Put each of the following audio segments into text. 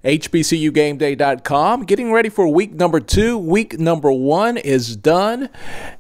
HBCUGameday.com. Getting ready for week number 2. Week number 1 is done.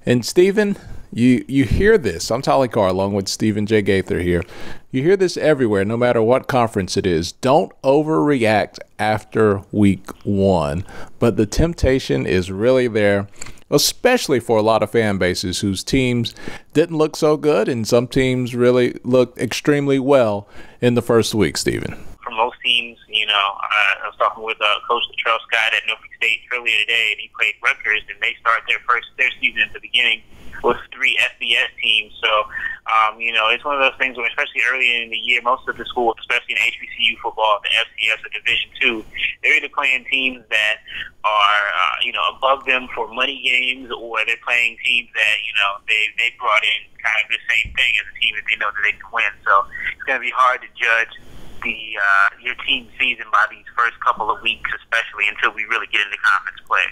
And Stephen, you hear this. I'm Tolly Carr along with Stephen J. Gaither here. You hear this everywhere, no matter what conference it is. Don't overreact after week 1. But the temptation is really there, especially for a lot of fan bases whose teams didn't look so good, and some teams really looked extremely well in the first week, Stephen. For most teams, I was talking with Coach Latrell Scott at Norfolk State earlier today, and he played Rutgers, and they start their season at the beginning with 3 FBS teams. So, it's one of those things where, especially early in the year, most of the schools, especially in HBCU football, the FCS or Division II, they're either playing teams that are, above them for money games, or they're playing teams that, they brought in kind of the same thing as a team that they know that they can win. So it's going to be hard to judge your team season by these first couple of weeks, especially until we really get into conference play.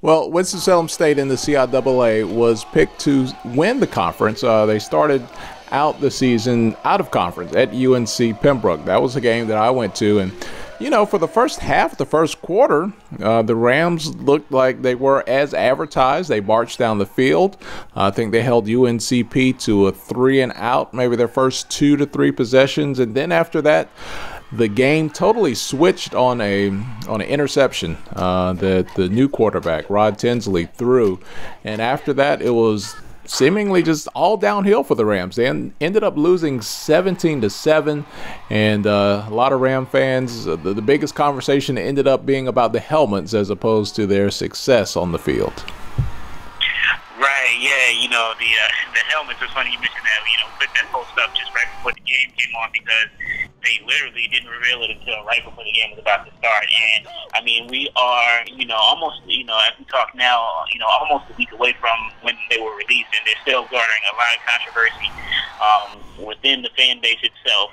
Well, Winston-Salem State in the CIAA was picked to win the conference. They started out the season out of conference at UNC Pembroke. That was a game that I went to, and for the first half, the first quarter, the Rams looked like they were as advertised. They marched down the field. I think they held UNCP to a 3-and-out, maybe their first 2 to 3 possessions. And then after that, the game totally switched on an interception that the new quarterback, Rod Tinsley, threw. And after that, it was seemingly just all downhill for the Rams. They ended up losing 17-7, and a lot of Ram fans, the biggest conversation ended up being about the helmets as opposed to their success on the field. Right, yeah, the helmets, it's funny you mentioned that. Put that post up just right before the game came on, because they literally didn't reveal it until right before the game was about to start. And we are, almost, as we talk now, almost a week away from when they were released, and they're still garnering a lot of controversy within the fan base itself.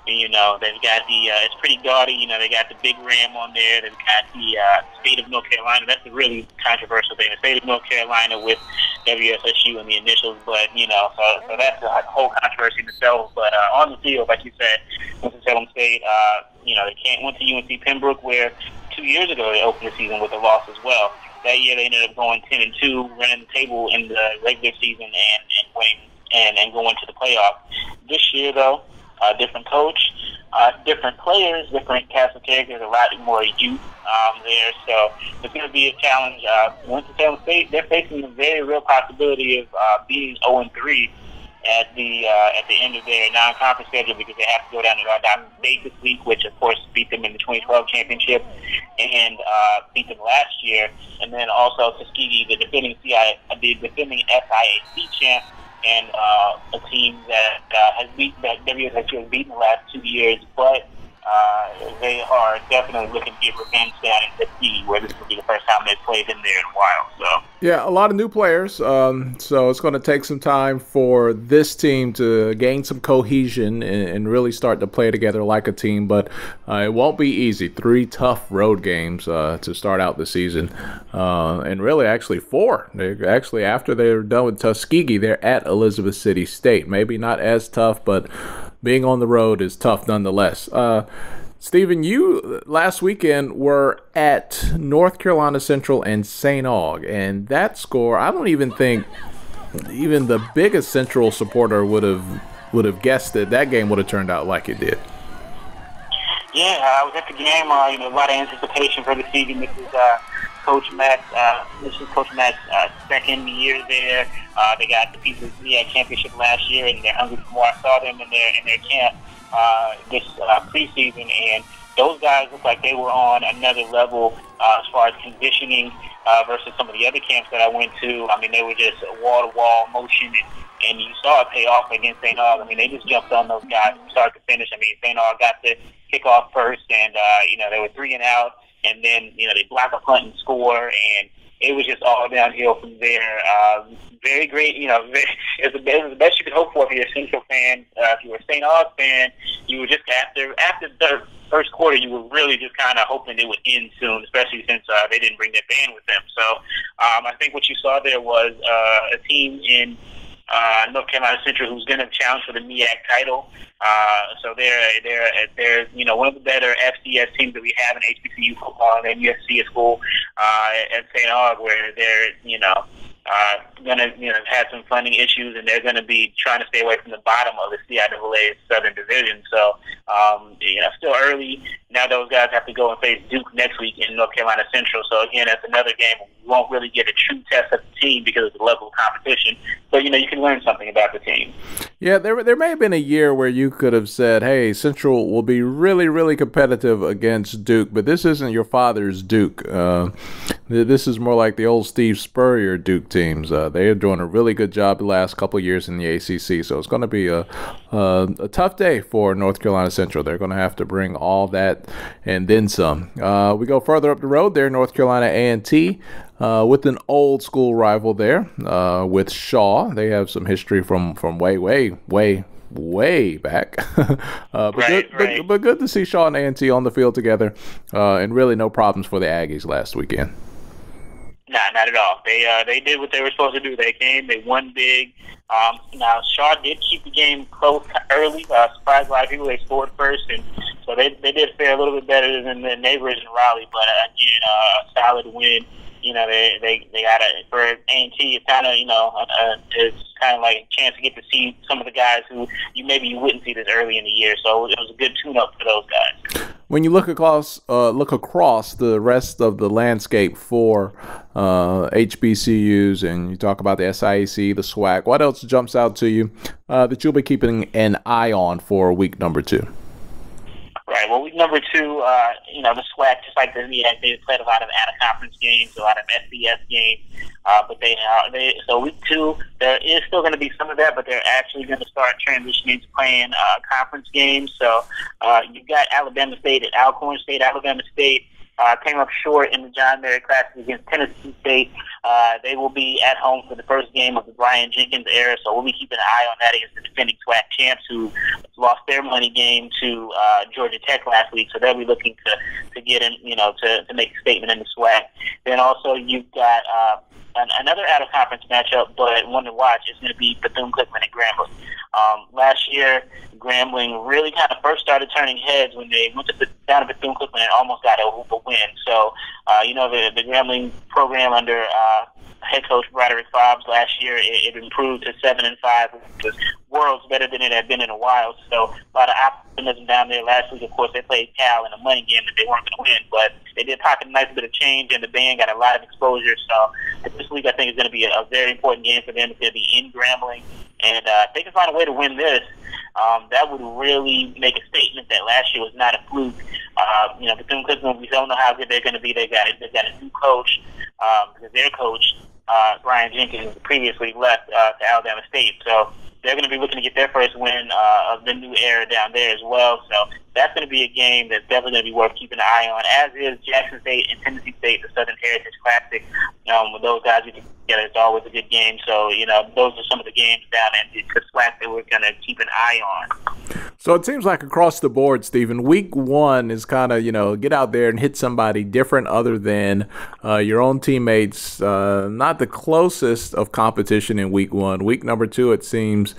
They've got it's pretty gaudy. They got the big Ram on there. They've got the state of North Carolina. That's the really controversial thing. The state of North Carolina with WSSU and the initials, but so that's a whole controversy in itself. But on the field, like you said, Winston-Salem State, they went to UNC Pembroke, where 2 years ago they opened the season with a loss as well. That year they ended up going 10-2, running the table in the regular season and winning and going to the playoff. This year, though, different coach, different players, different cast of characters, a lot more youth there. So it's going to be a challenge. Winston-Salem State, they're facing a very real possibility of being 0-3 at the end of their non-conference schedule, because they have to go down to Ardagh State this week, which of course beat them in the 2012 championship and beat them last year, and then also Tuskegee, the defending SIAC champ, and a team that WSSU has beaten the last 2 years, but they are definitely looking to get revenge down in Tuskegee, where this will be the first time they've played in there in a while. So yeah, a lot of new players. So it's going to take some time for this team to gain some cohesion and really start to play together like a team. But it won't be easy. 3 tough road games to start out the season, and really actually 4. After they're done with Tuskegee, they're at Elizabeth City State. Maybe not as tough, but being on the road is tough nonetheless. Stephen, you last weekend were at North Carolina Central and St. Aug, and that score, I don't even think even the biggest Central supporter would have guessed that game would have turned out like it did. Yeah, I was at the game. A lot of anticipation for the season. This is Coach Matt's second year there. They got the pieces of the championship last year, and they're hungry for more. I saw them in their camp this preseason, and those guys look like they were on another level as far as conditioning versus some of the other camps that I went to. They were just wall-to-wall motion, and you saw it pay off against St. Aug. They just jumped on those guys from start to finish. St. Aug got the kickoff first, and they were 3-and-out, and then they block a punt and score, and it was just all downhill from there. Very great, it's the best you could hope for if you're a Central fan. If you were a St. Aug fan, you were just after the first quarter, you were really just kind of hoping it would end soon, especially since they didn't bring their band with them. So I think what you saw there was a team in North Carolina Central, who's going to challenge for the MEAC title. So they're one of the better FCS teams that we have in HBCU football, and USC is school at St. Aug, where they're gonna have some funding issues, and they're gonna be trying to stay away from the bottom of the CIAA Southern Division. So still early. Now those guys have to go and face Duke next week in North Carolina Central. So again, that's another game we won't really get a true test of the team because of the level of competition. But you can learn something about the team. Yeah, there may have been a year where you could have said, hey, Central will be really, really competitive against Duke, but this isn't your father's Duke. This is more like the old Steve Spurrier Duke teams. They are doing a really good job the last couple of years in the ACC, so it's going to be a tough day for North Carolina Central. They're going to have to bring all that and then some. We go further up the road there, North Carolina A&T. With an old school rival there, with Shaw. They have some history from way back. But good to see Shaw and A&T on the field together, and really no problems for the Aggies last weekend. Nah, not at all. They did what they were supposed to do. They came, they won big. Now Shaw did keep the game close early. Surprised a lot of people. They scored first, and so they did fare a little bit better than the neighbors in Raleigh. But again, a solid win. They got for A&T. It's kind of it's kind of like a chance to get to see some of the guys who you wouldn't see this early in the year. So it was a good tune-up for those guys. When you look across the rest of the landscape for HBCUs, and you talk about the SIAC, the SWAC, what else jumps out to you that you'll be keeping an eye on for week number 2? Right. Well, week number 2, the SWAC, just like the MEAC, they played a lot of out-of-conference games, a lot of FBS games. But so week 2, there is still going to be some of that, but they're actually going to start transitioning to playing conference games. So you've got Alabama State at Alcorn State. Alabama State came up short in the John Merritt Classic against Tennessee State. They will be at home for the first game of the Brian Jenkins era, so we'll be keeping an eye on that against the defending SWAC champs who lost their money game to Georgia Tech last week. So they'll be looking to get in, to make a statement in the SWAC. Then also you've got another out-of-conference matchup, but one to watch is going to be Bethune-Cookman and Grambling. Last year, Grambling really kind of first started turning heads when they went down to Bethune-Cookman and almost got a win. So, the Grambling program under head coach Broderick Fobbs last year, it improved to 7-5, which was worlds better than it had been in a while. So a lot of optimism down there. Last week, of course, they played Cal in a money game that they weren't going to win, but they did pocket a nice bit of change, and the band got a lot of exposure. So this week, I think, is going to be a very important game for them. It's going to be in Grambling, and if they can find a way to win this, that would really make a statement that last year was not a fluke. Bethune-Cookman, we don't know how good they're going to be. They've got a new coach, because their coach, Brian Jenkins, previously left to Alabama State. So they're going to be looking to get their first win of the new era down there as well. So that's going to be a game that's definitely going to be worth keeping an eye on, as is Jackson State and Tennessee State, the Southern Heritage Classic. With those guys together, it's always a good game. So, those are some of the games down in the SWAC that we're going to keep an eye on. So it seems like across the board, Stephen, week 1 is kind of, get out there and hit somebody different other than your own teammates. Not the closest of competition in week 1. Week number 2, it seems,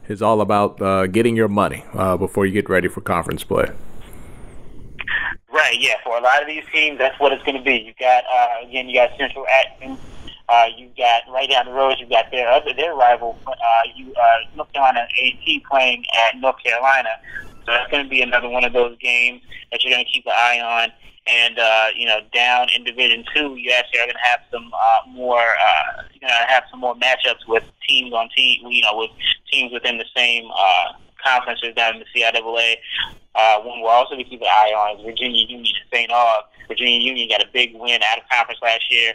is all about getting your money before you get ready for conference play. Right, yeah. For a lot of these teams, that's what it's going to be. You got Central Athens. You've got right down the road. You've got their rival, North Carolina A&T playing at North Carolina. So that's going to be another one of those games that you're going to keep an eye on. And down in Division 2, you actually are going to have some more. You're going to have some more matchups with teams with teams within the same conferences down in the CIAA. One we'll also be keeping an eye on is Virginia Union and St. Aug. Virginia Union got a big win out of conference last year.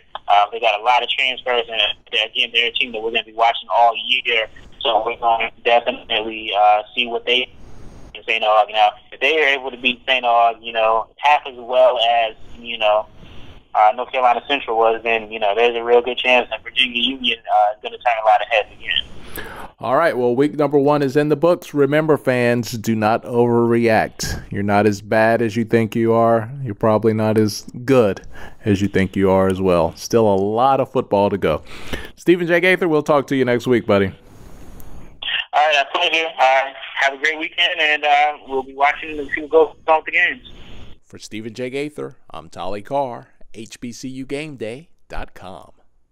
They got a lot of transfers, and again, they're a team that we're going to be watching all year. So we're going to definitely see what they in St. Aug. Now, if they are able to beat St. Aug, half as well as North Carolina Central was, then there's a real good chance that Virginia Union is going to turn a lot of heads again. All right, well, week number 1 is in the books. Remember, fans, do not overreact. You're not as bad as you think you are. You're probably not as good as you think you are as well. Still a lot of football to go. Stephen J. Gaither, we'll talk to you next week, buddy. right, our pleasure. Have a great weekend, and we'll be watching and see what goes on with the games. For Stephen J. Gaither, I'm Tolly Carr, HBCUGameday.com.